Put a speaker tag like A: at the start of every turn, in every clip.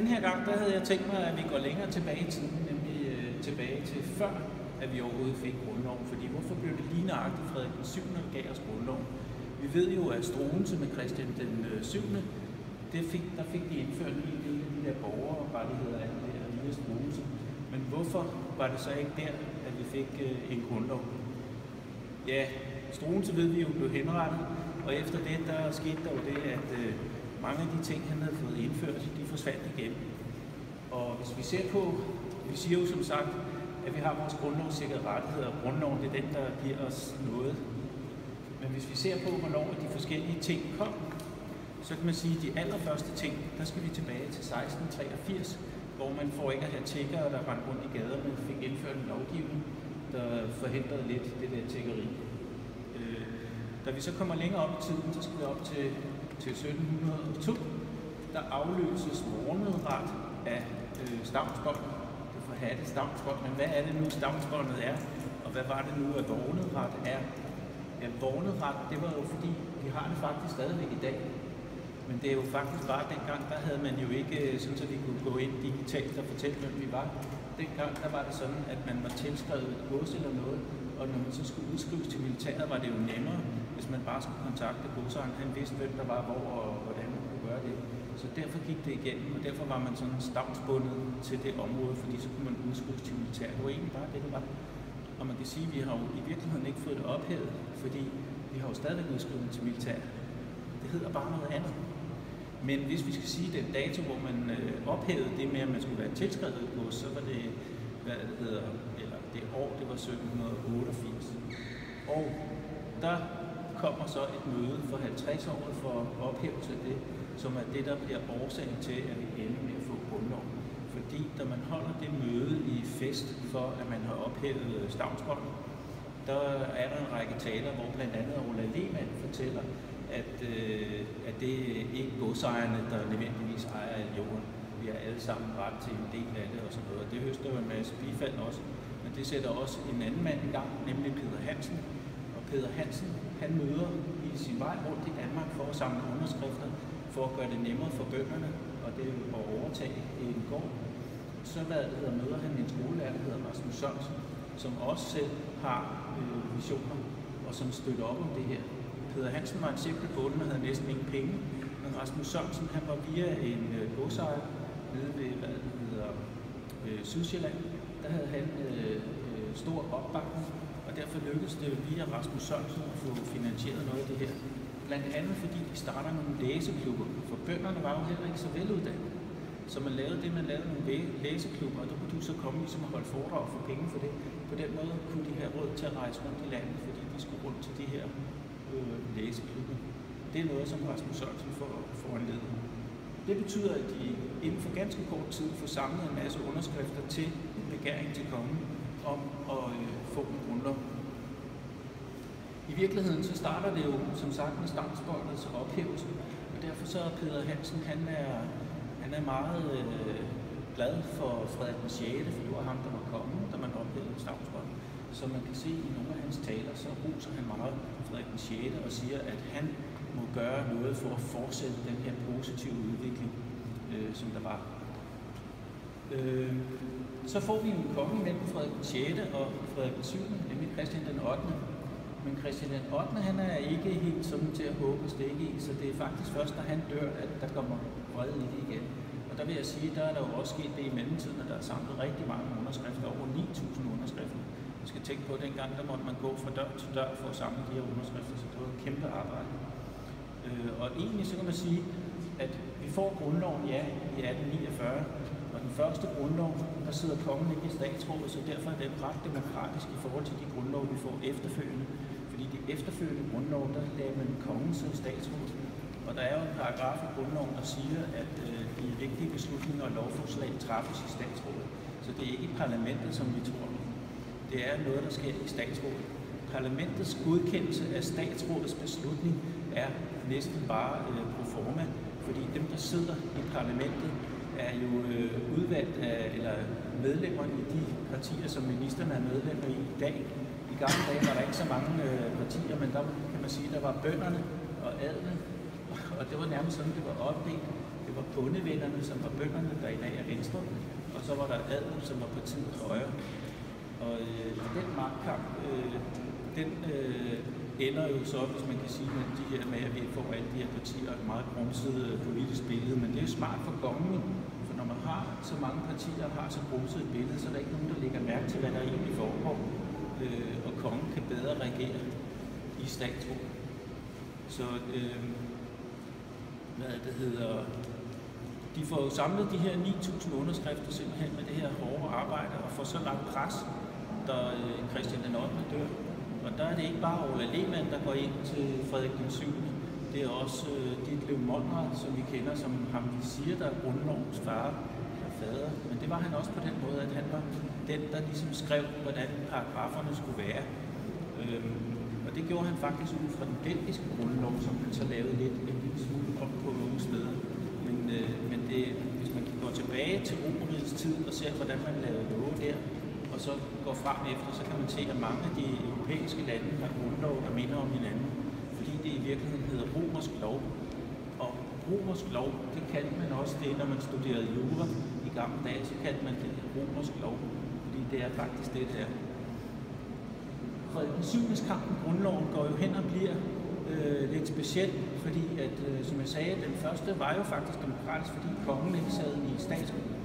A: Den her gang, der havde jeg tænkt mig, at vi går længere tilbage i tiden, nemlig tilbage til før, at vi overhovedet fik grundloven. Fordi hvorfor blev det lige nøjagtigt Frederik den 7. der gav os grundloven? Vi ved jo, at Struensee med Christian den 7. Der fik de indført en hel del af de der borgerrettigheder af det der via Struensee. Men hvorfor var det så ikke der, at vi fik en grundlov? Ja, Struensee ved vi jo blev henrettet, og efter det, der skete der jo det, at mange af de ting, han havde fået indført, de forsvandt igen. Og hvis vi ser på, vi siger jo som sagt, at vi har vores grundlovssikrede rettigheder, og grundloven det er den, der giver os noget. Men hvis vi ser på, hvornår de forskellige ting kom, så kan man sige, at de allerførste ting, der skal vi tilbage til 1683, hvor man for ikke at have tiggere, der rendte rundt i gaderne, fik indført en lovgivning, der forhindrede lidt det der tiggeri. Da vi så kommer længere op i tiden, så skal vi op til 1702, der afløses morgenret af stavnsbåndet. Det forhatte stavnsbånd. Men hvad er det nu, stavnsbåndet er? Og hvad var det nu, at vågneret er? Ja, vågneret, det var jo fordi, vi har det faktisk stadigvæk i dag. Men det er jo faktisk bare dengang, der havde man jo ikke sådan, at vi kunne gå ind digitalt og fortælle, hvem vi var. Dengang, der var det sådan, at man var tilskrevet et gods eller noget, og når man så skulle udskrives til militæret, var det jo nemmere, hvis man bare skulle kontakte godsejeren. Han vidste, hvem der var hvor og hvordan man kunne gøre det. Så derfor gik det igennem, og derfor var man sådan stavnsbundet til det område, fordi så kunne man udskrives til militæret. Det var egentlig bare det, det var. Og man kan sige, at vi har jo i virkeligheden ikke fået det ophævet, fordi vi har jo stadigvæk udskrevet til militæret. Det hedder bare noget andet. Men hvis vi skal sige den dato, hvor man ophævede det med, at man skulle være tilskrevet et gods, så var det, hvad det hedder, eller det år, det var 1788. Og der kommer så et møde for 50 år for ophævelse af det, som er det, der bliver årsagen til, at vi ender med at få grundlov. Fordi da man holder det møde i fest for, at man har ophævet stavnsbåndet, der er der en række taler, hvor blandt andet Ola Lehmann fortæller, at det ikke er godsejerne, der nødvendigvis ejer al jorden. Vi har alle sammen ret til en del af det og sådan noget. Og det høster jo en masse bifald også. Men det sætter også en anden mand i gang, nemlig Peder Hansen. Og Peder Hansen, han møder i sin vej rundt i Danmark for at samle underskrifter, for at gøre det nemmere for bønderne, og det at overtage en gård. Så møder han en skolelærer, der hedder Rasmus Sørensen, som også selv har visioner, og som støtter op om det her. Peder Hansen var en simpel bonde og havde næsten ingen penge, men Rasmus Sørensen, han var via en godsejer nede ved, Sydsjælland. Der havde han stor opbakning, og derfor lykkedes det via Rasmus Sørensen at få finansieret noget af det her. Blandt andet fordi de starter nogle læseklubber, for bønderne var jo heller ikke så veluddannede. Så man lavede nogle læseklubber, og der kunne du så komme ligesom at holde foredrag og få penge for det. På den måde kunne de have råd til at rejse rundt i landet, fordi de skulle rundt til de her læseklubber. Det er noget, som Rasmus Sørensen får anledet. Det betyder, at de inden for ganske kort tid får samlet en masse underskrifter til en begæring til kongen om at få en grundlov. I virkeligheden så starter det jo som sagt med stavnsbåndets ophævelse, og derfor så er Peder Hansen, han er meget glad for Frederik den 6., for det var ham, der var kongen, da man ophævede stavnsbåndet. Så man kan se i nogle af hans taler, så roser han meget Frederik den 6. og siger, at han må gøre noget for at fortsætte den her positive udvikling, som der var. Så får vi en konge mellem Frederik den 6. og Frederik den 7., nemlig Christian den 8. Men Christian den 8. han er ikke helt sådan til at håbe og stikke i, så det er faktisk først, når han dør, at der kommer fred i det igen. Og der vil jeg sige, der er der jo også sket det i mellemtiden, at der er samlet rigtig mange underskrifter, over 9.000 underskrifter. Man skal tænke på, at dengang der måtte man gå fra dør til dør for at samle de her underskrifter, så det var et kæmpe arbejde. Og egentlig så kan man sige, at vi får grundloven, ja, i 1849, og den første grundlov, der sidder kongen ikke i statsrådet, så derfor er det ret demokratisk i forhold til de grundlov, vi får efterfølgende. Fordi de efterfølgende grundlov, der lader man kongen som statsråd. Og der er jo en paragraf i grundloven, der siger, at de vigtige beslutninger og lovforslag træffes i statsrådet. Så det er ikke i parlamentet, som vi tror. Det er noget, der sker i statsrådet. Parlamentets godkendelse af statsrådets beslutning er næsten bare pro forma, fordi dem, der sidder i parlamentet, er jo udvalgt af, eller medlemmer i de partier, som ministerne er medlemmer i dag. I gamle dage var der ikke så mange partier, men der kan man sige, der var bønderne og adelen, og det var nærmest sådan, det var opdelt. Det var bondevennerne, som var bønderne, der i dag er Venstre, og så var der adelen, som var partiet Højre. Og den magtkamp, den ender jo så, hvis man kan sige, med de her med, at vi får alle de her partier et meget grumset politisk billede, men det er jo smart for kongen, for når man har så mange partier og har så grumset et billede, så er der ikke nogen, der lægger mærke til, hvad der egentlig foregår, og kongen kan bedre reagere i statsro. Så de får jo samlet de her 9.000 underskrifter simpelthen med det her hårde arbejde, og får så lagt pres, da Christian den 8. dør. Og der er det ikke bare Ole Lehmann, der går ind til Frederik den 7. Det er også Ditlev Monrad, som vi kender som ham, vi siger, der er grundlovens far og fader. Men det var han også på den måde, at han var den, der ligesom skrev, hvordan paragraferne skulle være. Og det gjorde han faktisk ud fra den belgiske grundlov, som han så lavede en lille smule op på nogle steder. Men det, hvis man går tilbage til Romerrigets tid og ser, hvordan man lavede love der, og så går frem efter, så kan man se, at mange af de europæiske lande har grundlov, der minder om hinanden, fordi det i virkeligheden hedder romersk lov. Og romersk lov, det kaldte man også det, når man studerede jura i gamle dage, så kaldte man det romersk lov, fordi det er faktisk det der. Frederik den 7. kampen, grundloven, går jo hen og bliver lidt speciel, fordi at, som jeg sagde, den første var jo faktisk demokratisk, fordi kongen ikke sad i statsrådet.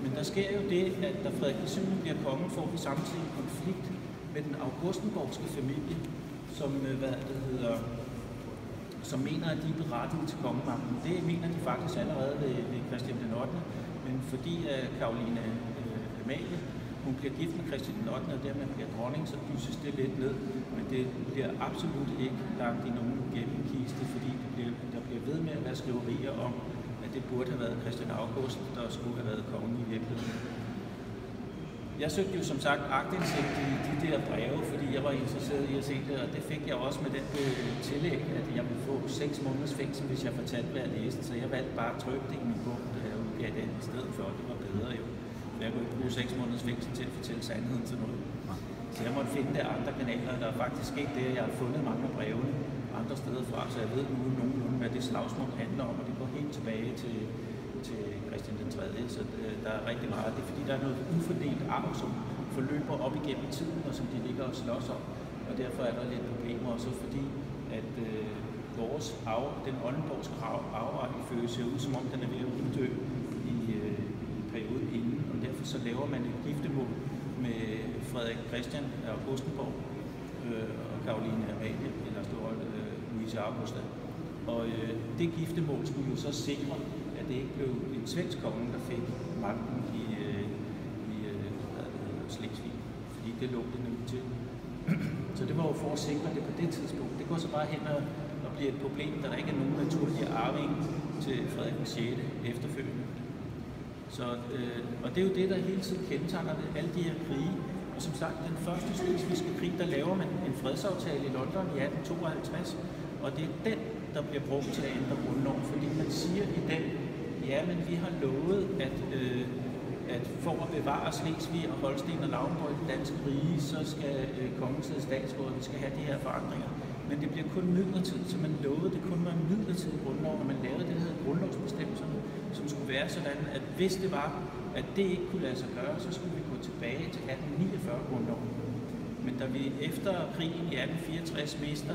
A: Men der sker jo det, at da Frederik den 7. bliver konge, får vi samtidig en konflikt med den augustenborgske familie, som mener, at de er berettiget til kongemagten. Det mener de faktisk allerede ved Christian den 8. Men fordi Caroline Amalie, hun bliver gift med Christian den 8. og dermed bliver dronning, så dysses det lidt ned. Men det bliver absolut ikke lagt i nogen gennemkiste, fordi der bliver ved med at være skriverier om, at det burde have været Christian August, der skulle have været kongen i virkeligheden. Jeg søgte jo som sagt aktindsigt i de der breve, fordi jeg var interesseret i at se det, og det fik jeg også med den tillæg, at jeg ville få 6 måneders fængsel, hvis jeg fortalte, hvad jeg læste. Så jeg valgte bare at trykke det i min bog, da jeg udgav det i stedet for, det var bedre jo. Jeg kunne ikke bruge 6 måneders fængsel til at fortælle sandheden til noget. Så jeg måtte finde det andre kanaler, der er faktisk ikke det, jeg har fundet mange af brevene andre steder fra, så jeg ved nu nogenlunde, hvad det slagsmål handler om, og det går helt tilbage til Christian den 3. Så der er rigtig meget. Det er fordi, der er noget ufordelt arv, som forløber op igennem tiden, og som de ligger og slås om. Og derfor er der lidt problemer, også fordi, at vores den Oldenborgske arverækkefølge ser ud, som om den er ved at uddø i perioden inden, og derfor så laver man et giftemål med Frederik Christian af Augustenborg og Caroline Amalie, eller Louise Augusta. Og det giftemål skulle jo så sikre, at det ikke blev en svensk konge, der fik magten i Slesvig, fordi det lå det nemlig til. Så det var jo for at sikre det på det tidspunkt. Det går så bare hen og bliver et problem, da der ikke er nogen naturlige arving til Frederik den 6. efterfølgende. Så, og det er jo det, der hele tiden kendetegner alle de her krige. Og som sagt, den første slesvigske krig, der laver man en fredsaftale i London i 1852, og det er den, der bliver brugt til at ændre grundloven, fordi man siger i den, ja, men vi har lovet, at for at bevare Slesvig og Holsten og Lauenborg i det danske rige, så skal kongen sidde statsrådet, vi skal have de her forandringer. Men det bliver kun midlertidigt, så man lovede, det kun var en midlertidig grundlov, når man lavede det, der hedder grundlovsbestemmelserne, som skulle være sådan, at hvis det var, at det ikke kunne lade sig gøre, så skulle vi gå tilbage til 1849-grundloven. Men da vi efter krigen i 1864 mister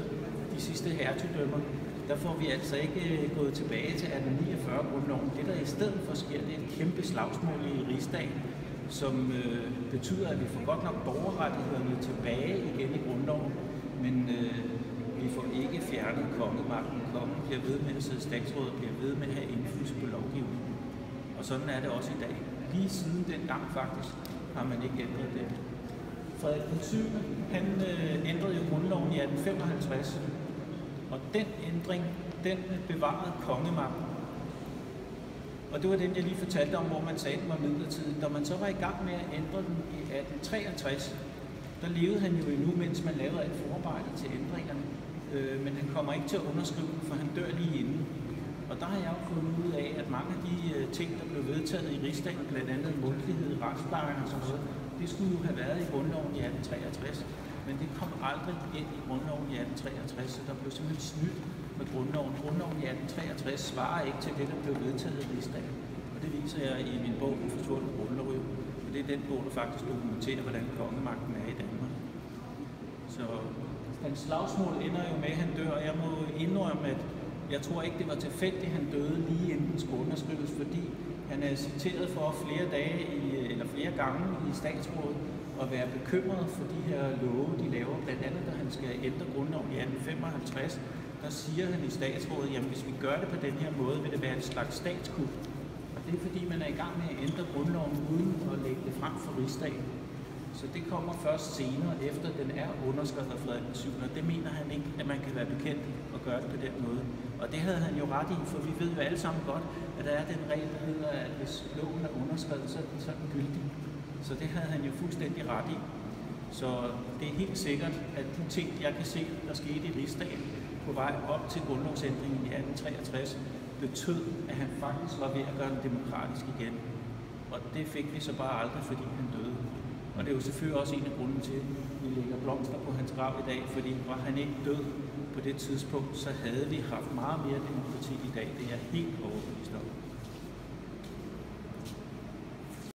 A: de sidste hertugdømmer, der får vi altså ikke gået tilbage til 1849-grundloven. Det, der i stedet for sker, det er et kæmpe slagsmål i rigsdagen, som betyder, at vi får godt nok borgerrettighederne tilbage igen i grundloven, men vi får ikke fjernet kongemagten. Kongen bliver ved med at sidde statsrådet, bliver ved med at have indflydelse på lovgivningen. Og sådan er det også i dag. Lige siden dengang faktisk har man ikke ændret det. Frederik den 7. han ændrede jo grundloven i 1855, og den ændring, den bevarede kongemagten. Og det var den, jeg lige fortalte om, hvor man sagde, den var midlertidig. Da man så var i gang med at ændre den i 1863, der levede han jo endnu, mens man lavede alt forarbejde til ændringerne. Men han kommer ikke til at underskrive den, for han dør lige inden. Og der har jeg jo fundet ud af, at mange af de ting, der blev vedtaget i rigsdagen, blandt andet mundtlighed, retsplejen og sådan noget, det skulle jo have været i grundloven i 1863. Men det kom aldrig ind i grundloven i 1863, så der blev simpelthen snydt. Og fra grundloven. Grundloven i 1863 svarer ikke til det, der blev vedtaget i rigsdagen. Og det viser jeg i min bog, Den forsvundne grundlov. Og det er den bog, der faktisk dokumenterer, hvordan kongemagten er i Danmark. Så hans slagsmål ender jo med, at han dør. Jeg må indrømme, at jeg tror ikke, det var tilfældigt, at han døde lige inden den skulle underskrives, fordi han er citeret for flere gange i statsrådet at være bekymret for de her love, de laver. Blandt andet, da han skal ændre grundloven i 1855, der siger han i statsrådet, jamen hvis vi gør det på den her måde, vil det være et slags statskup. Og det er fordi, man er i gang med at ændre grundloven uden at lægge det frem for rigsdagen. Så det kommer først senere, efter den er underskrevet af Frederik VII, og det mener han ikke, at man kan være bekendt og gøre det på den måde. Og det havde han jo ret i, for vi ved jo alle sammen godt, at der er den regel, der hedder, at hvis loven er underskrevet, så er den gyldig. Så det havde han jo fuldstændig ret i. Så det er helt sikkert, at de ting, jeg kan se, der skete i rigsdagen på vej op til grundlovsændringen i 1863, betød, at han faktisk var ved at gøre den demokratisk igen. Og det fik vi så bare aldrig, fordi han døde. Og det er jo selvfølgelig også en af grunden til, at vi lægger blomster på hans grav i dag, fordi var han ikke død på det tidspunkt, så havde vi haft meget mere demokrati i dag. Det er jeg helt overbevist om.